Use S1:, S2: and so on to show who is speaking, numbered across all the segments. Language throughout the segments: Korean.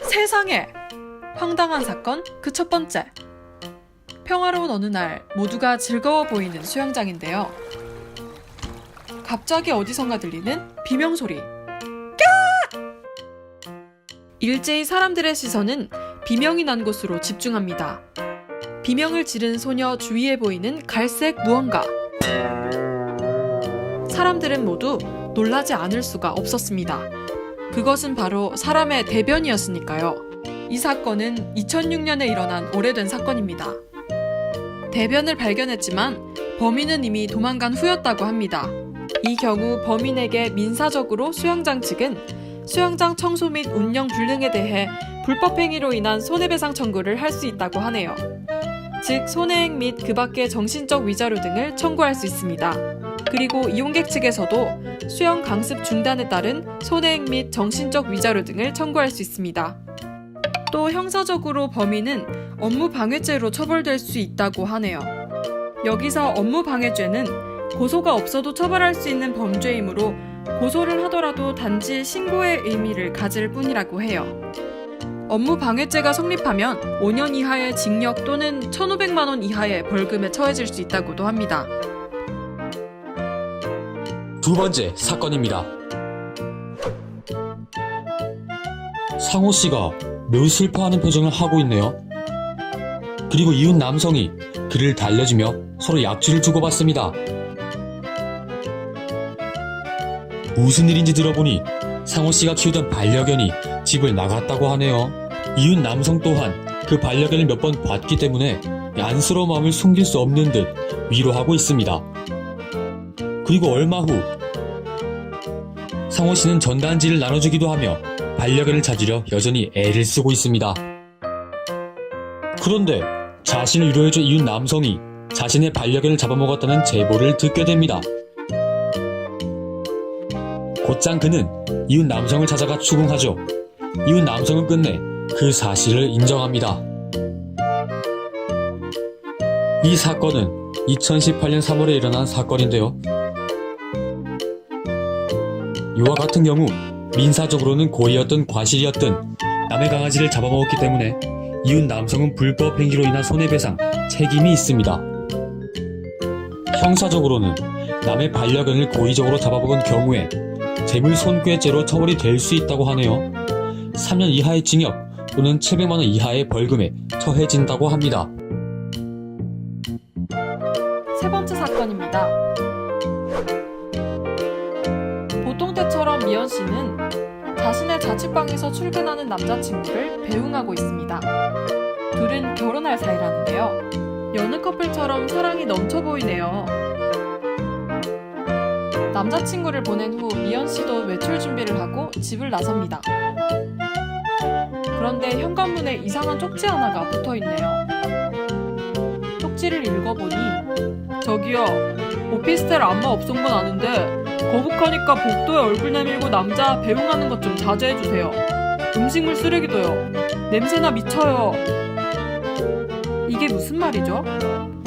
S1: 세상에! 황당한 사건 그 첫 번째. 평화로운 어느 날 모두가 즐거워 보이는 수영장인데요. 갑자기 어디선가 들리는 비명소리. 일제히 사람들의 시선은 비명이 난 곳으로 집중합니다. 비명을 지른 소녀 주위에 보이는 갈색 무언가. 사람들은 모두 놀라지 않을 수가 없었습니다. 그것은 바로 사람의 대변이었으니까요. 이 사건은 2006년에 일어난 오래된 사건입니다. 대변을 발견했지만 범인은 이미 도망간 후였다고 합니다. 이 경우 범인에게 민사적으로 수영장 측은 수영장 청소 및 운영 불능에 대해 불법 행위로 인한 손해배상 청구를 할 수 있다고 하네요. 즉 손해액 및 그 밖의 정신적 위자료 등을 청구할 수 있습니다. 그리고 이용객 측에서도 수영 강습 중단에 따른 손해액 및 정신적 위자료 등을 청구할 수 있습니다. 또 형사적으로 범인은 업무방해죄로 처벌될 수 있다고 하네요. 여기서 업무방해죄는 고소가 없어도 처벌할 수 있는 범죄이므로 고소를 하더라도 단지 신고의 의미를 가질 뿐이라고 해요. 업무방해죄가 성립하면 5년 이하의 징역 또는 1,500만 원 이하의 벌금에 처해질 수 있다고도 합니다.
S2: 두 번째 사건입니다. 상호 씨가 매우 슬퍼하는 표정을 하고 있네요. 그리고 이웃 남성이 그를 달래주며 서로 약주를 주고받습니다. 무슨 일인지 들어보니 상호 씨가 키우던 반려견이 집을 나갔다고 하네요. 이웃 남성 또한 그 반려견을 몇 번 봤기 때문에 안쓰러운 마음을 숨길 수 없는 듯 위로하고 있습니다. 그리고 얼마 후 상호 씨는 전단지를 나눠주기도 하며 반려견을 찾으려 여전히 애를 쓰고 있습니다. 그런데 자신을 위로해준 이웃 남성이 자신의 반려견을 잡아먹었다는 제보를 듣게 됩니다. 곧장 그는 이웃 남성을 찾아가 추궁하죠. 이웃 남성은 끝내 그 사실을 인정합니다. 이 사건은 2018년 3월에 일어난 사건인데요. 이와 같은 경우 민사적으로는 고의였든 과실이었든 남의 강아지를 잡아먹었기 때문에 이웃 남성은 불법 행위로 인한 손해배상 책임이 있습니다. 형사적으로는 남의 반려견을 고의적으로 잡아먹은 경우에 재물손괴죄로 처벌이 될 수 있다고 하네요. 3년 이하의 징역 또는 700만 원 이하의 벌금에 처해진다고 합니다.
S1: 세 번째 사건입니다. 보통 때처럼 미연 씨는 자신의 자취방에서 출근하는 남자친구를 배웅하고 있습니다. 둘은 결혼할 사이라는데요. 여느 커플처럼 사랑이 넘쳐 보이네요. 남자친구를 보낸 후 미연 씨도 외출 준비를 하고 집을 나섭니다. 그런데 현관문에 이상한 쪽지 하나가 붙어있네요. 쪽지를 읽어보니 저기요, 오피스텔 안마 업소인 건 아는데 거북하니까 복도에 얼굴 내밀고 남자 배웅하는 것 좀 자제해주세요. 음식물 쓰레기도요. 냄새나 미쳐요. 이게 무슨 말이죠?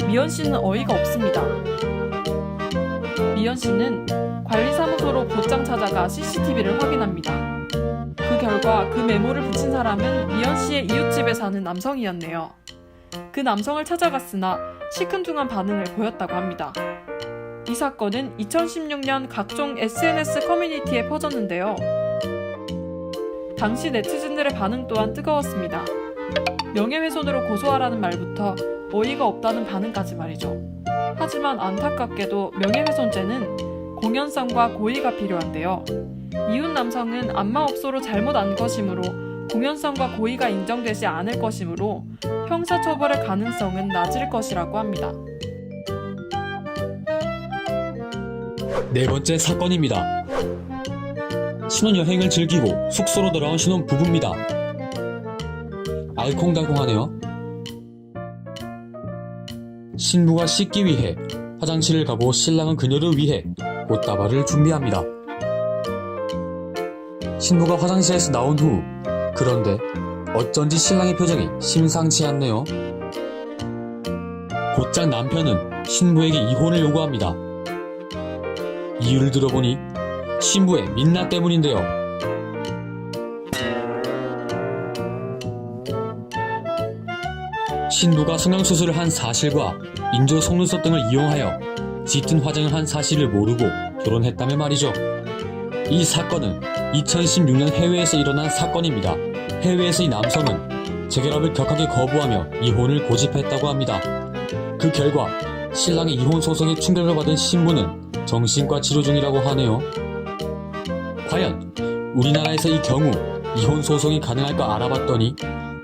S1: 미연 씨는 어이가 없습니다. 미연 씨는 관리사무소로 곧장 찾아가 CCTV를 확인합니다. 그 결과 그 메모를 붙인 사람은 미연 씨의 이웃집에 사는 남성이었네요. 그 남성을 찾아갔으나 시큰둥한 반응을 보였다고 합니다. 이 사건은 2016년 각종 SNS 커뮤니티에 퍼졌는데요. 당시 네티즌들의 반응 또한 뜨거웠습니다. 명예훼손으로 고소하라는 말부터 어이가 없다는 반응까지 말이죠. 하지만 안타깝게도 명예훼손죄는 공연성과 고의가 필요한데요. 이웃 남성은 안마업소로 잘못 안 것이므로 공연성과 고의가 인정되지 않을 것이므로 형사처벌의 가능성은 낮을 것이라고 합니다.
S2: 네 번째 사건입니다. 신혼여행을 즐기고 숙소로 돌아온 신혼부부입니다. 알콩달콩하네요. 신부가 씻기 위해 화장실을 가고 신랑은 그녀를 위해 꽃다발을 준비합니다. 신부가 화장실에서 나온 후 그런데 어쩐지 신랑의 표정이 심상치 않네요. 곧장 남편은 신부에게 이혼을 요구합니다. 이유를 들어보니 신부의 민낯 때문인데요. 신부가 성형수술을 한 사실과 인조 속눈썹 등을 이용하여 짙은 화장을 한 사실을 모르고 결혼했다며 말이죠. 이 사건은 2016년 해외에서 일어난 사건입니다. 해외에서 이 남성은 재결합을 격하게 거부하며 이혼을 고집했다고 합니다. 그 결과 신랑의 이혼 소송에 충격을 받은 신부는 정신과 치료 중이라고 하네요. 과연 우리나라에서 이 경우 이혼 소송이 가능할까 알아봤더니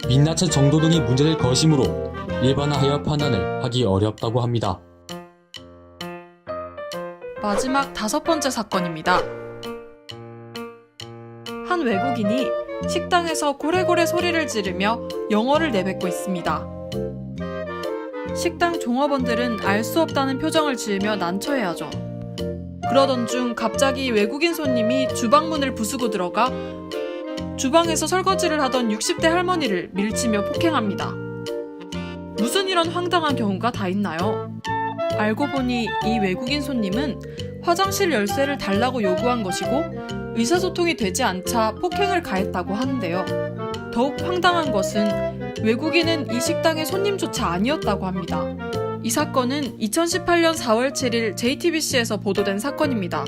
S2: 민낯의 정도 등이 문제될 것이므로 일반화하여 판단을 하기 어렵다고 합니다.
S1: 마지막 5번째 사건입니다. 한 외국인이 식당에서 고래고래 소리를 지르며 영어를 내뱉고 있습니다. 식당 종업원들은 알 수 없다는 표정을 지으며 난처해하죠. 그러던 중 갑자기 외국인 손님이 주방문을 부수고 들어가 주방에서 설거지를 하던 60대 할머니를 밀치며 폭행합니다. 무슨 이런 황당한 경우가 다 있나요? 알고 보니 이 외국인 손님은 화장실 열쇠를 달라고 요구한 것이고 의사소통이 되지 않자 폭행을 가했다고 하는데요. 더욱 황당한 것은 외국인은 이 식당의 손님조차 아니었다고 합니다. 이 사건은 2018년 4월 7일 JTBC에서 보도된 사건입니다.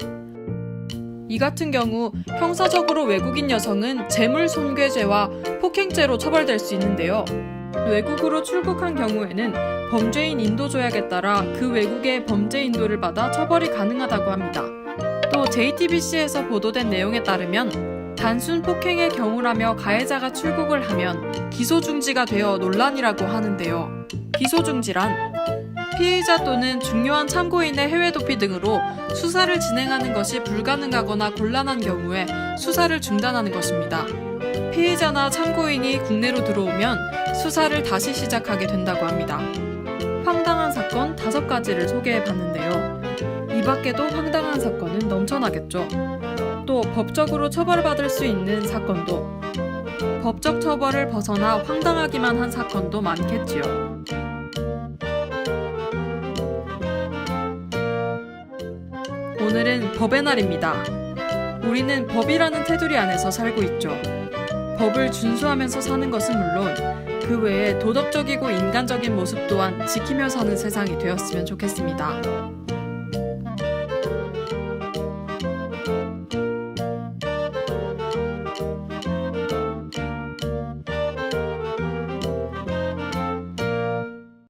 S1: 이 같은 경우 형사적으로 외국인 여성은 재물손괴죄와 폭행죄로 처벌될 수 있는데요. 외국으로 출국한 경우에는 범죄인 인도 조약에 따라 그 외국의 범죄 인도를 받아 처벌이 가능하다고 합니다. 또 JTBC에서 보도된 내용에 따르면 단순 폭행의 경우라며 가해자가 출국을 하면 기소 중지가 되어 논란이라고 하는데요. 기소 중지란 피의자 또는 중요한 참고인의 해외 도피 등으로 수사를 진행하는 것이 불가능하거나 곤란한 경우에 수사를 중단하는 것입니다. 피의자나 참고인이 국내로 들어오면 수사를 다시 시작하게 된다고 합니다. 황당한 사건 5가지를 소개해봤는데요. 이 밖에도 황당한 사건은 넘쳐나겠죠. 또 법적으로 처벌받을 수 있는 사건도, 법적 처벌을 벗어나 황당하기만 한 사건도 많겠지요. 오늘은 법의 날입니다. 우리는 법이라는 테두리 안에서 살고 있죠. 법을 준수하면서 사는 것은 물론 그 외에 도덕적이고 인간적인 모습 또한 지키며 사는 세상이 되었으면 좋겠습니다.